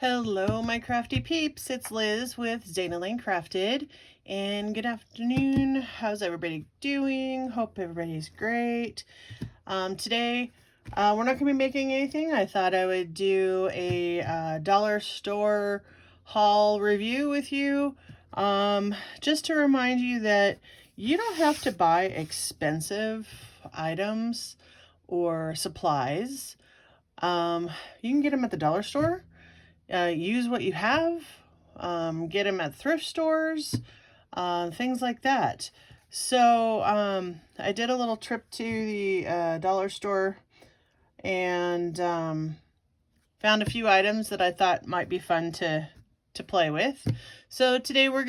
Hello, my crafty peeps. It's Liz with Zana Lane Crafted, and good afternoon. How's everybody doing? Hope everybody's great. Today, we're not going to be making anything. I thought I would do a dollar store haul review with you, just to remind you that you don't have to buy expensive items or supplies. You can get them at the dollar store. Use what you have, get them at thrift stores, things like that. So I did a little trip to the dollar store and found a few items that I thought might be fun to play with. So today we're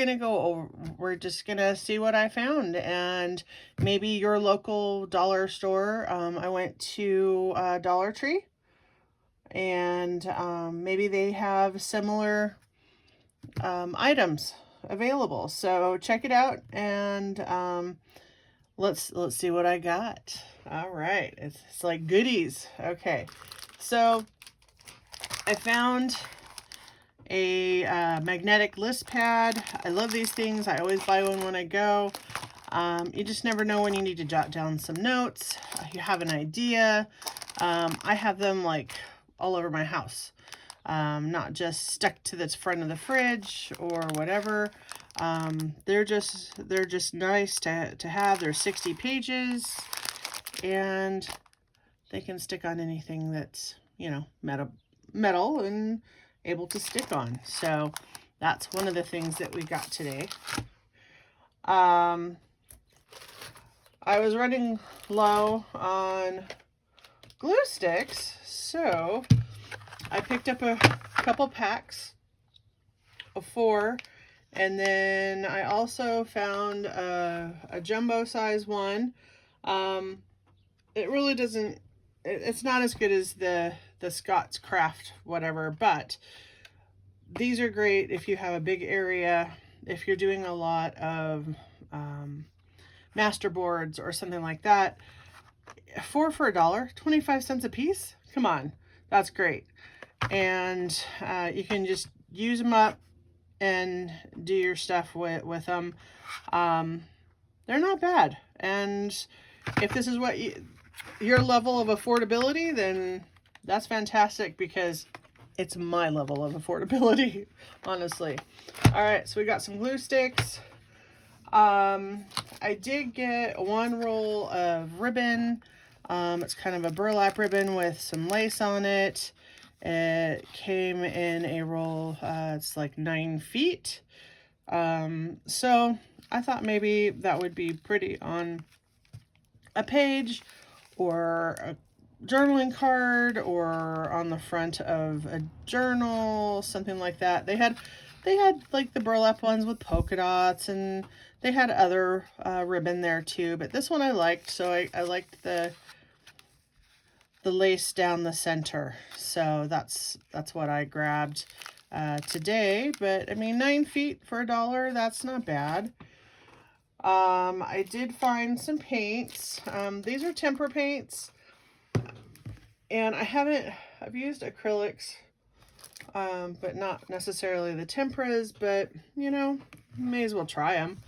just gonna see what I found, and maybe your local dollar store. I went to Dollar Tree, and maybe they have similar items available. So check it out, and let's see what I got. All right, it's like goodies. Okay, so I found a magnetic list pad. I love these things. I always buy one when I go. You just never know when you need to jot down some notes. You have an idea. I have them like all over my house, not just stuck to the front of the fridge or whatever. They're just nice to have. They're 60 pages, and they can stick on anything that's, you know, metal and able to stick on. So that's one of the things that we got today. I was running low on glue sticks, so I picked up a couple packs of 4, and then I also found a jumbo size one. It really doesn't, it's not as good as the Scott's Craft whatever, but these are great if you have a big area, if you're doing a lot of master boards or something like that. 4 for $1, 25 cents a piece. Come on, that's great. And you can just use them up and do your stuff with them. They're not bad. And if this is what your level of affordability, then that's fantastic, because it's my level of affordability, honestly. All right, so we got some glue sticks. I did get 1 roll of ribbon. It's kind of a burlap ribbon with some lace on it. It came in a roll, it's like 9 feet. So I thought maybe that would be pretty on a page or a journaling card or on the front of a journal, something like that. They had like the burlap ones with polka dots, and they had other ribbon there too, but this one I liked, so I liked the lace down the center. So that's what I grabbed today. But I mean, 9 feet for $1, that's not bad. I did find some paints. These are tempera paints, and I've used acrylics, but not necessarily the temperas, but you know, may as well try them.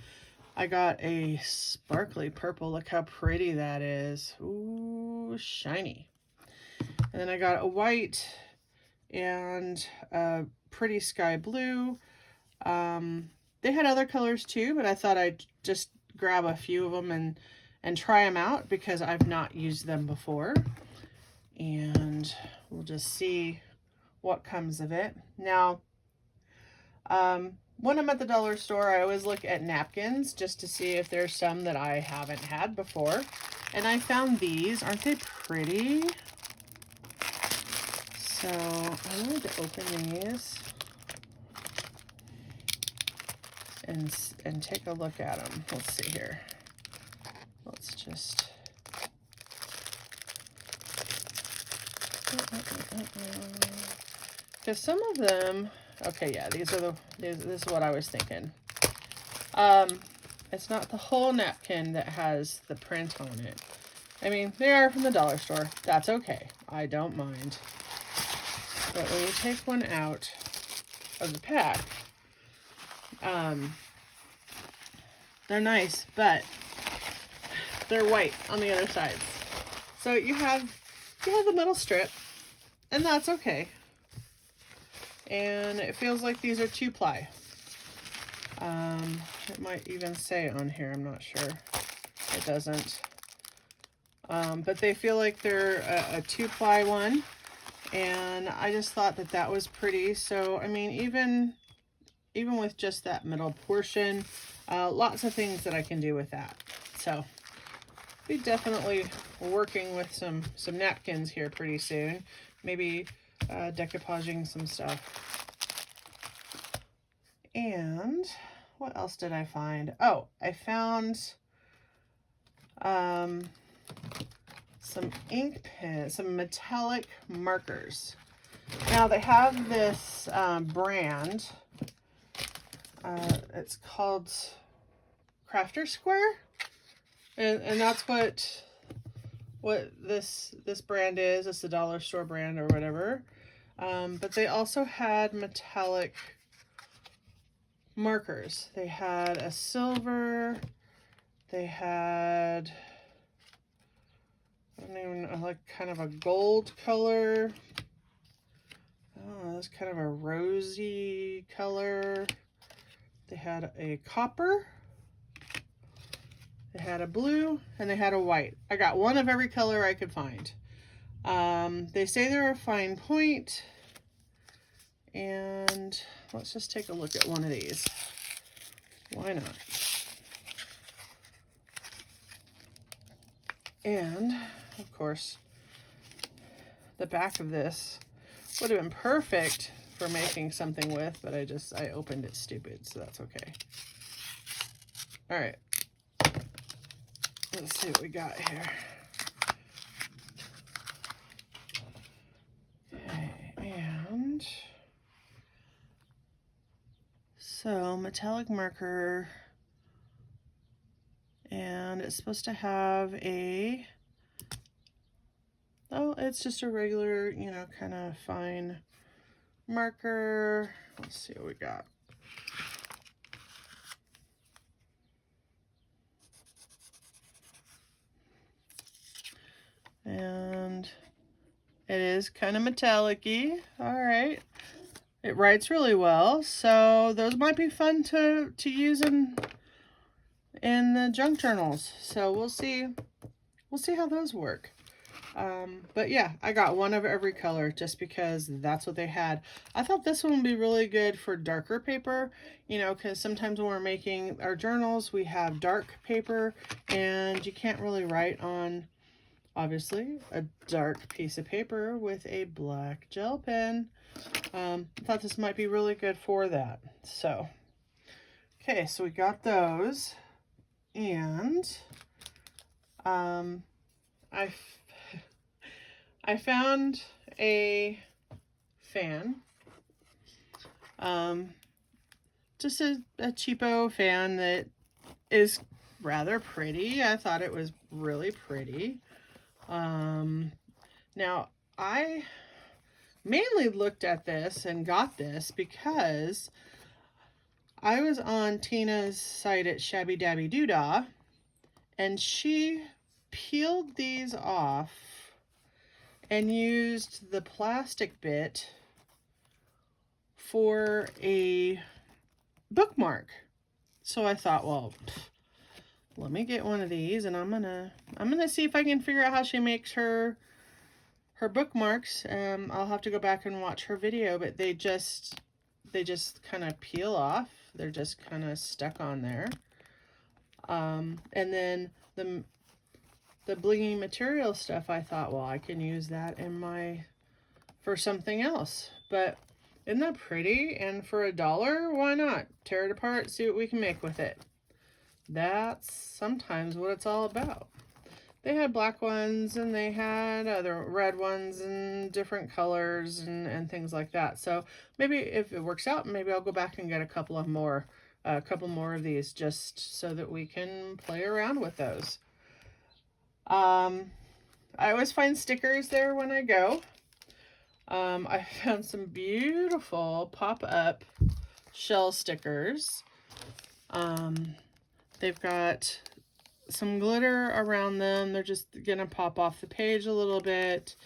I got a sparkly purple. Look how pretty that is. Ooh, shiny. And then I got a white and a pretty sky blue. They had other colors too, but I thought I'd just grab a few of them and try them out, because I've not used them before. And we'll just see what comes of it. Now, when I'm at the dollar store, I always look at napkins just to see if there's some that I haven't had before. And I found these. Aren't they pretty? So I wanted to open these and take a look at them. Let's see here. Let's just... Because some of them... Okay, yeah, this is what I was thinking. It's not the whole napkin that has the print on it. I mean, they are from the dollar store. That's okay. I don't mind. But when you take one out, of the pack. They're nice, but they're white on the other sides. So you have the middle strip, and that's okay. And it feels like these are 2-ply. It might even say on here, I'm not sure. It doesn't. But they feel like they're a 2-ply one, and I just thought that that was pretty. So, I mean, even with just that middle portion, lots of things that I can do with that. So, be definitely working with some napkins here pretty soon. Maybe decoupaging some stuff. And what else did I find? Oh, I found some ink pens, some metallic markers. Now they have this brand. It's called Crafter Square, and that's what this brand is. It's a dollar store brand or whatever. But they also had metallic markers. They had a silver. They had, I don't even know, like kind of a gold color. I don't know, that's kind of a rosy color. They had a copper. They had a blue, and they had a white. I got one of every color I could find. They say they're a fine point. And let's just take a look at one of these. Why not? And, of course, the back of this would have been perfect for making something with, but I opened it stupid, so that's okay. All right. Let's see what we got here. Okay, and so metallic marker, and it's supposed to have a, oh, it's just a regular, you know, kind of fine marker. Let's see what we got. And it is kind of metallic-y. All right. It writes really well, so those might be fun to use in the junk journals. So we'll see how those work. But yeah, I got one of every color just because that's what they had. I thought this one would be really good for darker paper, you know, because sometimes when we're making our journals, we have dark paper and you can't really write on, obviously, a dark piece of paper with a black gel pen. I thought this might be really good for that. So, okay, so we got those, and I found a fan, just a cheapo fan that is rather pretty. I thought it was really pretty. Now, I mainly looked at this and got this because I was on Tina's site at Shabby Dabby Doodah, and she peeled these off and used the plastic bit for a bookmark. So I thought, well, let me get one of these, and I'm gonna see if I can figure out how she makes her bookmarks. I'll have to go back and watch her video, but they just kind of peel off. They're just kind of stuck on there. And then the blingy material stuff, I thought, well, I can use that for something else. But isn't that pretty? And for $1, why not? Tear it apart, see what we can make with it. That's sometimes what it's all about. They had black ones, and they had other red ones and different colors and things like that. So maybe if it works out, maybe I'll go back and get a couple more of these just so that we can play around with those. I always find stickers there when I go. I found some beautiful pop-up shell stickers. They've got some glitter around them. They're just gonna pop off the page a little bit.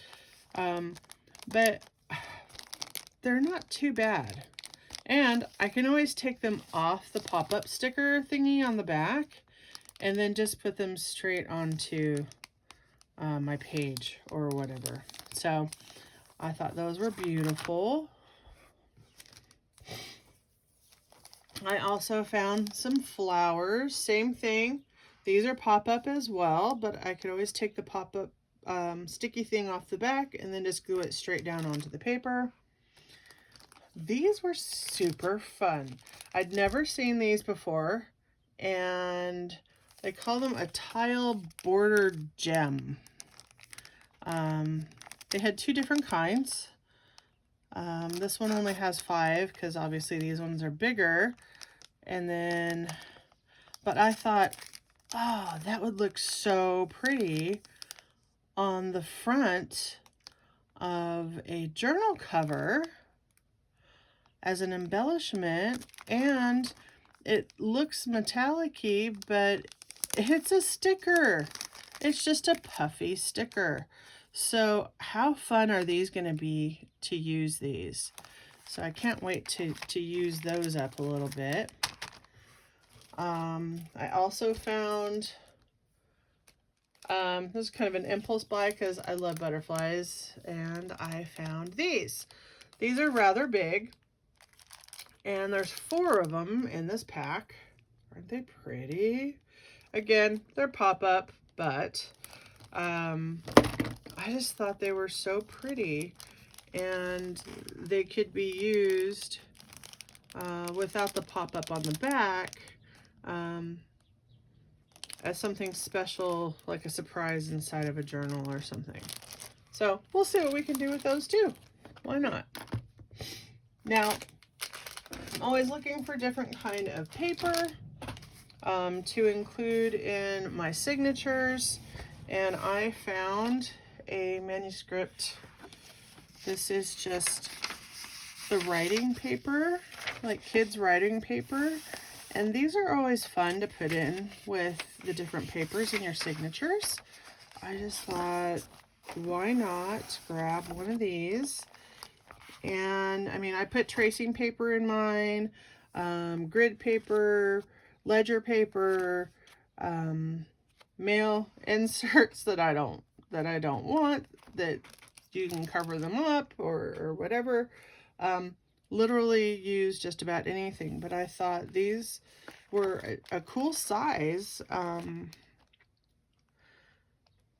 But they're not too bad. And I can always take them off the pop-up sticker thingy on the back and then just put them straight onto my page or whatever. So I thought those were beautiful. I also found some flowers, same thing. These are pop-up as well, but I could always take the pop-up sticky thing off the back and then just glue it straight down onto the paper. These were super fun. I'd never seen these before, and they call them a tile bordered gem. They had two different kinds. This one only has 5 because obviously these ones are bigger. And then, but I thought, oh, that would look so pretty on the front of a journal cover as an embellishment, and it looks metallic-y, but it's a sticker. It's just a puffy sticker. So how fun are these going to be to use these? So I can't wait to use those up a little bit. I also found, this is kind of an impulse buy because I love butterflies, and I found these. These are rather big, and there's 4 of them in this pack. Aren't they pretty? Again, they're pop-up, but I just thought they were so pretty, and they could be used without the pop-up on the back as something special, like a surprise inside of a journal or something. So we'll see what we can do with those too. Why not? Now, I'm always looking for different kind of paper to include in my signatures, and I found a manuscript. This is just the writing paper, like kids writing paper, and these are always fun to put in with the different papers in your signatures. I just thought, why not grab one of these? And I mean, I put tracing paper in mine, grid paper, ledger paper, mail inserts that I don't want, that you can cover them up or whatever. Literally use just about anything, but I thought these were a cool size.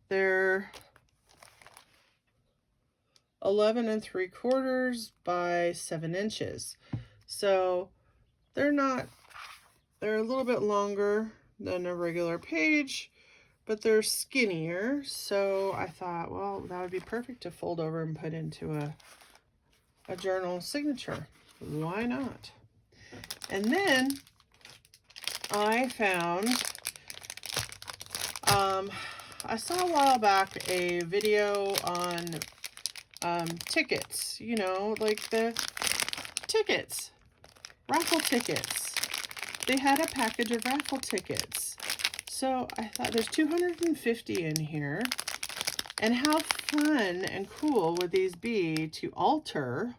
They're 11 3/4 by 7 inches. So they're a little bit longer than a regular page, but they're skinnier. So I thought, well, that would be perfect to fold over and put into a journal signature. Why not? And then I found, I saw a while back a video on tickets, you know, like the tickets, raffle tickets. They had a package of raffle tickets. So I thought there's 250 in here. And how fun and cool would these be to alter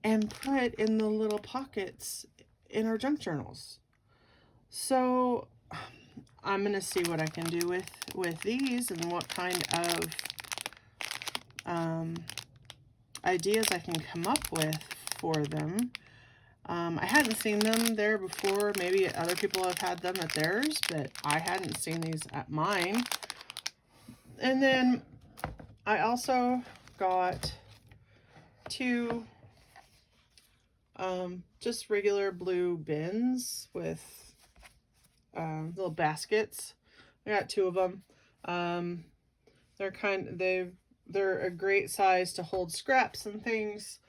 and put in the little pockets in our junk journals? So I'm going to see what I can do with these and what kind of ideas I can come up with for them. I hadn't seen them there before. Maybe other people have had them at theirs, but I hadn't seen these at mine. And then I also got 2 just regular blue bins with little baskets. I got 2 of them. They're a great size to hold scraps and things,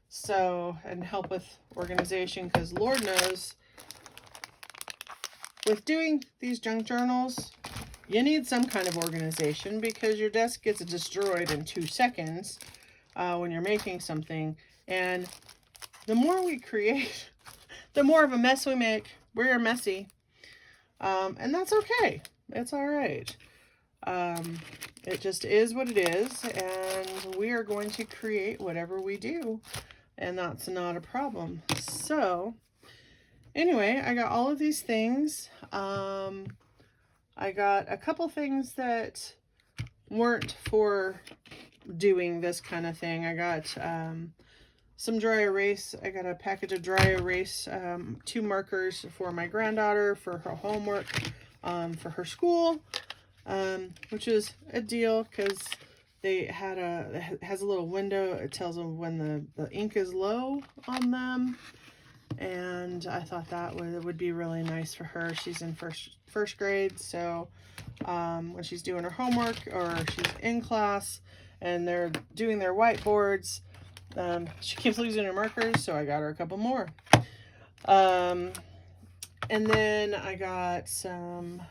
so, and help with organization, because Lord knows with doing these junk journals, you need some kind of organization because your desk gets destroyed in 2 seconds. when you're making something. And the more we create, the more of a mess we make. We're messy. And that's okay. It's all right. It just is what it is, and we are going to create whatever we do, and that's not a problem. So anyway, I got all of these things. I got a couple things that weren't for doing this kind of thing. I got some dry erase. I got a package of dry erase, 2 markers for my granddaughter for her homework, for her school, which is a deal because it has a little window. It tells them when the ink is low on them. And I thought that would be really nice for her. She's in first grade, so when she's doing her homework or she's in class and they're doing their whiteboards, she keeps losing her markers, so I got her a couple more. And then I got some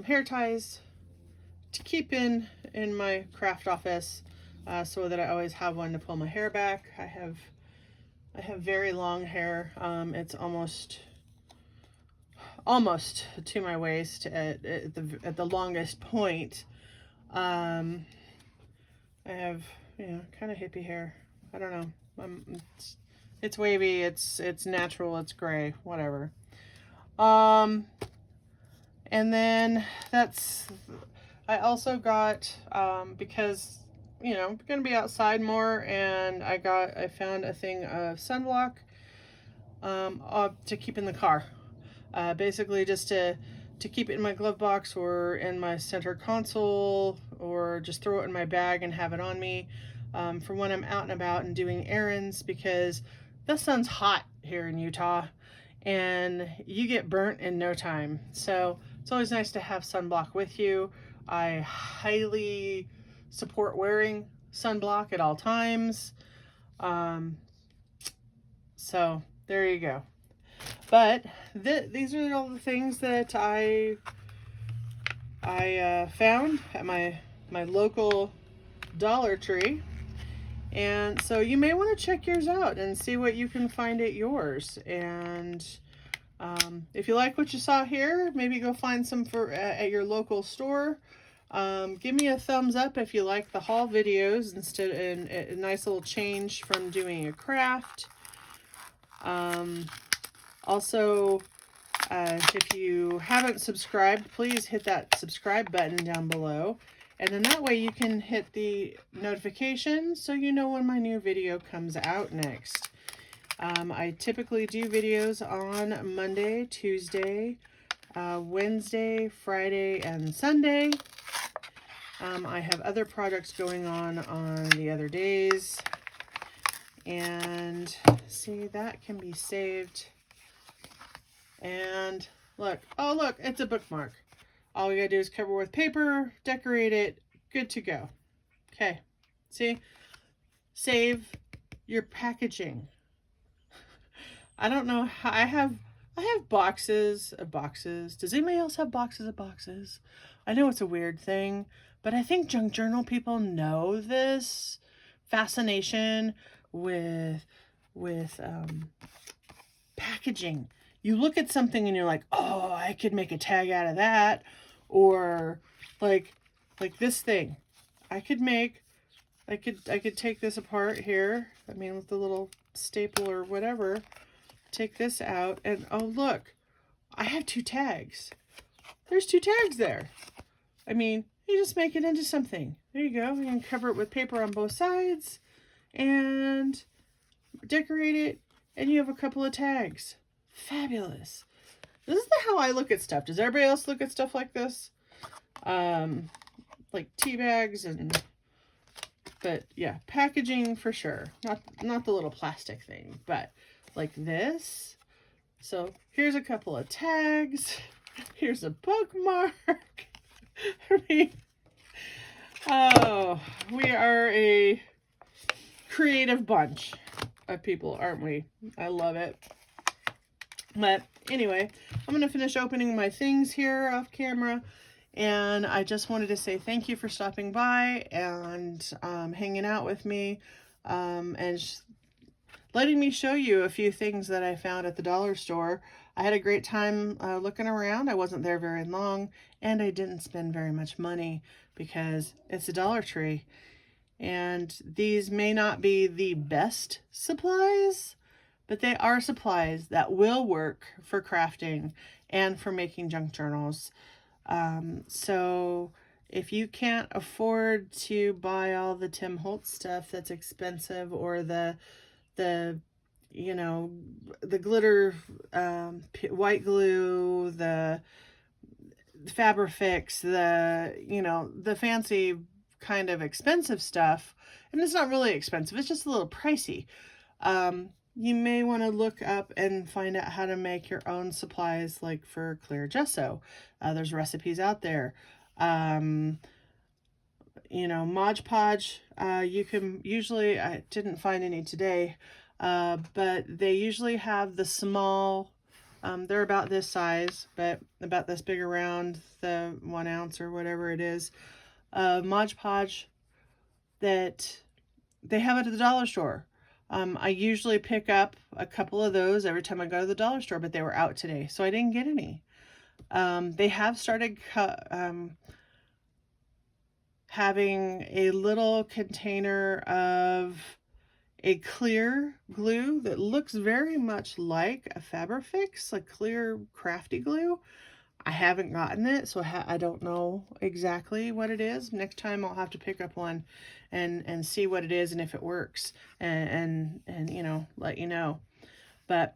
hair ties to keep in my craft office, so that I always have one to pull my hair back. I have very long hair. It's almost to my waist at the longest point. I have, kind of hippie hair. I don't know. It's wavy. It's natural. It's gray. Whatever. And then I also got, because I'm gonna be outside more, and I found a thing of sunblock to keep in the car, basically just to keep it in my glove box or in my center console, or just throw it in my bag and have it on me for when I'm out and about and doing errands, because the sun's hot here in Utah and you get burnt in no time. So it's always nice to have sunblock with you. I highly support wearing sunblock at all times. So there you go. But these are all the things that I found at my local Dollar Tree. And so you may want to check yours out and see what you can find at yours. And if you like what you saw here, maybe go find some at your local store. Give me a thumbs up if you like the haul videos and a nice little change from doing a craft. Also, if you haven't subscribed, please hit that subscribe button down below. And then that way you can hit the notification so you know when my new video comes out next. I typically do videos on Monday, Tuesday, Wednesday, Friday, and Sunday. I have other projects going on the other days. And see, that can be saved. And look, oh look, it's a bookmark. All we gotta do is cover with paper, decorate it, good to go. Okay, see? Save your packaging. I don't know how, I have boxes of boxes. Does anybody else have boxes of boxes? I know it's a weird thing, but I think junk journal people know this fascination with packaging. You look at something and you're like, oh, I could make a tag out of that. Or like this thing. I could take this apart here. I mean, with the little staple or whatever. Take this out and oh, look, I have 2 tags. There's 2 tags there. I mean, you just make it into something. There you go. You can cover it with paper on both sides and decorate it, and you have a couple of tags. Fabulous. This is how I look at stuff. Does everybody else look at stuff like this? Like tea bags but yeah, packaging for sure. Not the little plastic thing, but like this. So here's a couple of tags. Here's a bookmark. I mean, oh, we are a creative bunch of people, aren't we? I love it. But anyway, I'm going to finish opening my things here off camera, And I just wanted to say thank you for stopping by and hanging out with me and letting me show you a few things that I found at the dollar store. I had a great time looking around. I wasn't there very long, and I didn't spend very much money because it's a Dollar Tree. And these may not be the best supplies, but they are supplies that will work for crafting and for making junk journals. So if you can't afford to buy all the Tim Holtz stuff that's expensive, or the you know, the glitter white glue, the Fabrifix, the fancy kind of expensive stuff, and it's not really expensive, it's just a little pricey. You may want to look up and find out how to make your own supplies, like for clear gesso. There's recipes out there. Mod Podge, you can usually, I didn't find any today, but they usually have the small, they're about this size, but about this big around, the 1 ounce or whatever it is, Mod Podge that they have it at the dollar store. I usually pick up a couple of those every time I go to the dollar store, but they were out today, so I didn't get any. They have started having a little container of a clear glue that looks very much like a Fabrifix, like clear crafty glue. I haven't gotten it, so I don't know exactly what it is. Next time I'll have to pick up one and see what it is and if it works, and let you know. But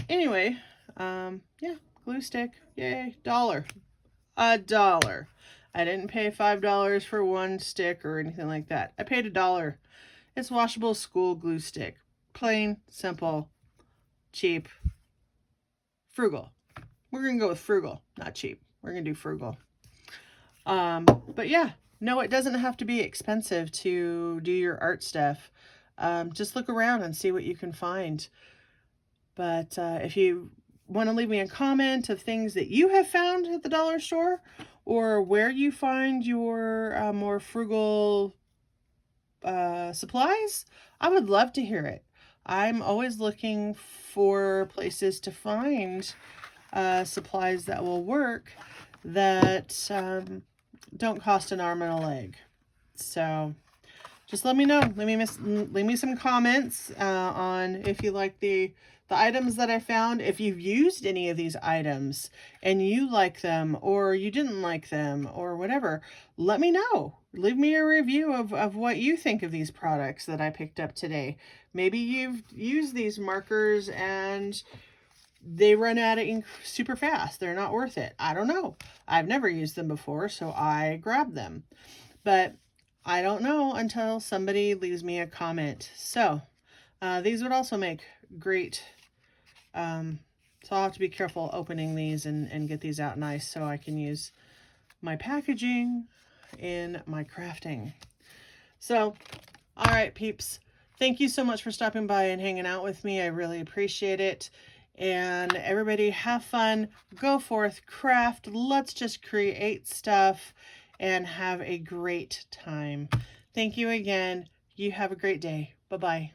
anyway, yeah, glue stick, yay, $1. $1. I didn't pay $5 for one stick or anything like that. I paid $1. It's washable school glue stick. Plain, simple, cheap, frugal. We're going to go with frugal, not cheap. We're going to do frugal. But yeah, no, it doesn't have to be expensive to do your art stuff. Just look around and see what you can find. But if you want to leave me a comment of things that you have found at the dollar store, or where you find your more frugal supplies, I would love to hear it. I'm always looking for places to find supplies that will work, that don't cost an arm and a leg. So just let me know. Leave me some comments on if you like the items that I found. If you've used any of these items and you like them, or you didn't like them, or whatever, let me know. Leave me a review of what you think of these products that I picked up today. Maybe you've used these markers and they run out of ink super fast. They're not worth it. I don't know. I've never used them before, so I grabbed them. But I don't know until somebody leaves me a comment. So these would also make great, so I'll have to be careful opening these and get these out nice so I can use my packaging in my crafting. So, all right, peeps. Thank you so much for stopping by and hanging out with me. I really appreciate it. And everybody have fun. Go forth, craft. Let's just create stuff and have a great time. Thank you again. You have a great day. Bye-bye.